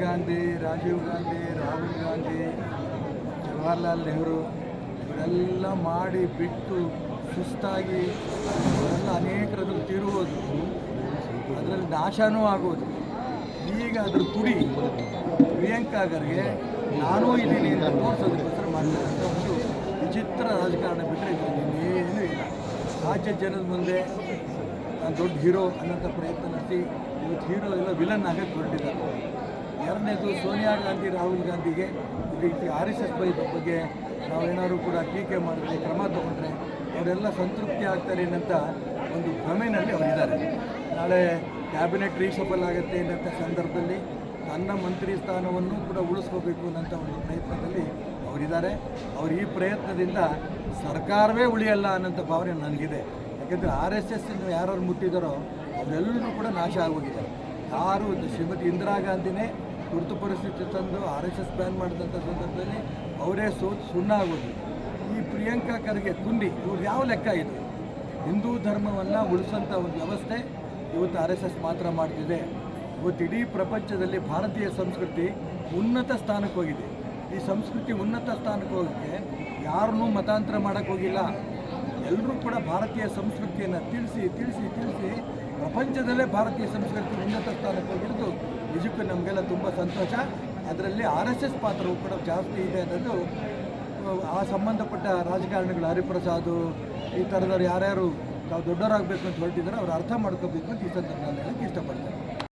ಗಾಂಧಿ, ರಾಜೀವ್ ಗಾಂಧಿ, ರಾಹುಲ್ ಗಾಂಧಿ, ಜವಾಹರ್ಲಾಲ್ ನೆಹರು ಇವರೆಲ್ಲ ಮಾಡಿ ಬಿಟ್ಟು ಸುಸ್ತಾಗಿ ಅವರೆಲ್ಲ ಅನೇಕರದ್ದು ತಿರುವುದು, ಅದರಲ್ಲಿ ನಾಶನೂ ಆಗೋದು. ಈಗ ಅದ್ರ ತುಡಿ ಪ್ರಿಯಾಂಕಾ ಖರ್ಗೆ ನಾನೂ ಇದ್ದೀನಿ ಅಂತ ತೋರಿಸೋದಕ್ಕೋಸ್ಕರ ಮಾಡ್ತಕ್ಕಂಥ ಒಂದು ವಿಚಿತ್ರ ರಾಜಕಾರಣ ಬಿಟ್ಟರೆ ಇನ್ನೇನೂ ಇಲ್ಲ. ರಾಜ್ಯ ಜನದ ಮುಂದೆ ನಾನು ದೊಡ್ಡ ಹೀರೋ ಅನ್ನೋಂಥ ಪ್ರಯತ್ನ ನಡೆಸಿ ಇವತ್ತು ಹೀರೋ ಎಲ್ಲ ವಿಲನ್ ಆಗಕ್ಕೆ ಹೊರಟಿದ್ದಾರೆ. ಎರಡನೇದು ಸೋನಿಯಾ ಗಾಂಧಿ, ರಾಹುಲ್ ಗಾಂಧಿಗೆ ಈ RSS ಬಗ್ಗೆ ನಾವೇನಾದ್ರು ಕೂಡ ಟೀಕೆ ಮಾಡಿದ್ರೆ, ಕ್ರಮ ತಗೊಂಡ್ರೆ ಅವರೆಲ್ಲ ಸಂತೃಪ್ತಿ ಆಗ್ತಾರೆ ಅನ್ನೋಂಥ ಒಂದು ಭ್ರಮೆಯಲ್ಲಿ ಅವರಿದ್ದಾರೆ. ನಾಳೆ ಕ್ಯಾಬಿನೆಟ್ ರೀಶಫಲ್ ಆಗುತ್ತೆ ಅನ್ನೋಂಥ ಸಂದರ್ಭದಲ್ಲಿ ನನ್ನ ಮಂತ್ರಿ ಸ್ಥಾನವನ್ನು ಕೂಡ ಉಳಿಸ್ಕೋಬೇಕು ಅನ್ನೋಂಥ ಒಂದು ಪ್ರಯತ್ನದಲ್ಲಿ ಅವರಿದ್ದಾರೆ. ಅವರು ಈ ಪ್ರಯತ್ನದಿಂದ ಸರ್ಕಾರವೇ ಉಳಿಯಲ್ಲ ಅನ್ನೋಂಥ ಭಾವನೆ ನನಗಿದೆ. ಯಾಕೆಂದರೆ RSS ಯಾರು ಮುಟ್ಟಿದಾರೋ ಅವರೆಲ್ಲರೂ ಕೂಡ ನಾಶ ಆಗೋಗಿದ್ದಾರೆ. ಯಾರು ಶ್ರೀಮತಿ ಇಂದಿರಾ ಗಾಂಧಿನೇ ತುರ್ತು ಪರಿಸ್ಥಿತಿ ತಂದು RSS ಬ್ಯಾನ್ ಮಾಡಿದಂಥ ಸಂದರ್ಭದಲ್ಲಿ ಅವರೇ ಸುಣ್ಣ ಆಗೋದು. ಈ ಪ್ರಿಯಾಂಕಾ ಖರ್ಗೆ ಕುಂಡಿ ಇವ್ರು ಯಾವ ಲೆಕ್ಕ ಇದು? ಹಿಂದೂ ಧರ್ಮವನ್ನು ಉಳಿಸೋಂಥ ಒಂದು ವ್ಯವಸ್ಥೆ ಇವತ್ತು RSS ಮಾತ್ರ ಮಾಡ್ತಿದೆ. ಇವತ್ತು ಇಡೀ ಪ್ರಪಂಚದಲ್ಲಿ ಭಾರತೀಯ ಸಂಸ್ಕೃತಿ ಉನ್ನತ ಸ್ಥಾನಕ್ಕೆ ಹೋಗಿದೆ. ಈ ಸಂಸ್ಕೃತಿ ಉನ್ನತ ಸ್ಥಾನಕ್ಕೆ ಹೋಗೋಕ್ಕೆ ಯಾರನ್ನೂ ಮತಾಂತರ ಮಾಡೋಕ್ಕೆ ಹೋಗಿಲ್ಲ. ಎಲ್ಲರೂ ಕೂಡ ಭಾರತೀಯ ಸಂಸ್ಕೃತಿಯನ್ನು ತಿಳಿಸಿ ಪ್ರಪಂಚದಲ್ಲೇ ಭಾರತೀಯ ಸಂಸ್ಕೃತಿ ಉನ್ನತ ಸ್ಥಾನಕ್ಕೆ ಹೋಗಿರೋದು ನಿಜಕ್ಕೂ ನಮಗೆಲ್ಲ ತುಂಬ ಸಂತೋಷ. ಅದರಲ್ಲಿ RSS ಪಾತ್ರವು ಕೂಡ ಜಾಸ್ತಿ ಇದೆ ಅನ್ನೋದು ಆ ಸಂಬಂಧಪಟ್ಟ ರಾಜಕಾರಣಿಗಳು ಹರಿಪ್ರಸಾದು ಈ ಥರದವ್ರು ಯಾರ್ಯಾರು ತಾವು ದೊಡ್ಡವರಾಗಬೇಕು ಅಂತ ಹೊರಟಿದ್ದಾರೆ ಅವ್ರು ಅರ್ಥ ಮಾಡ್ಕೋಬೇಕು ಅಂತ ಈ ಸಂದರ್ಭದಲ್ಲಿ ಹೇಳಕ್ಕೆ ಇಷ್ಟಪಡ್ತಾರೆ.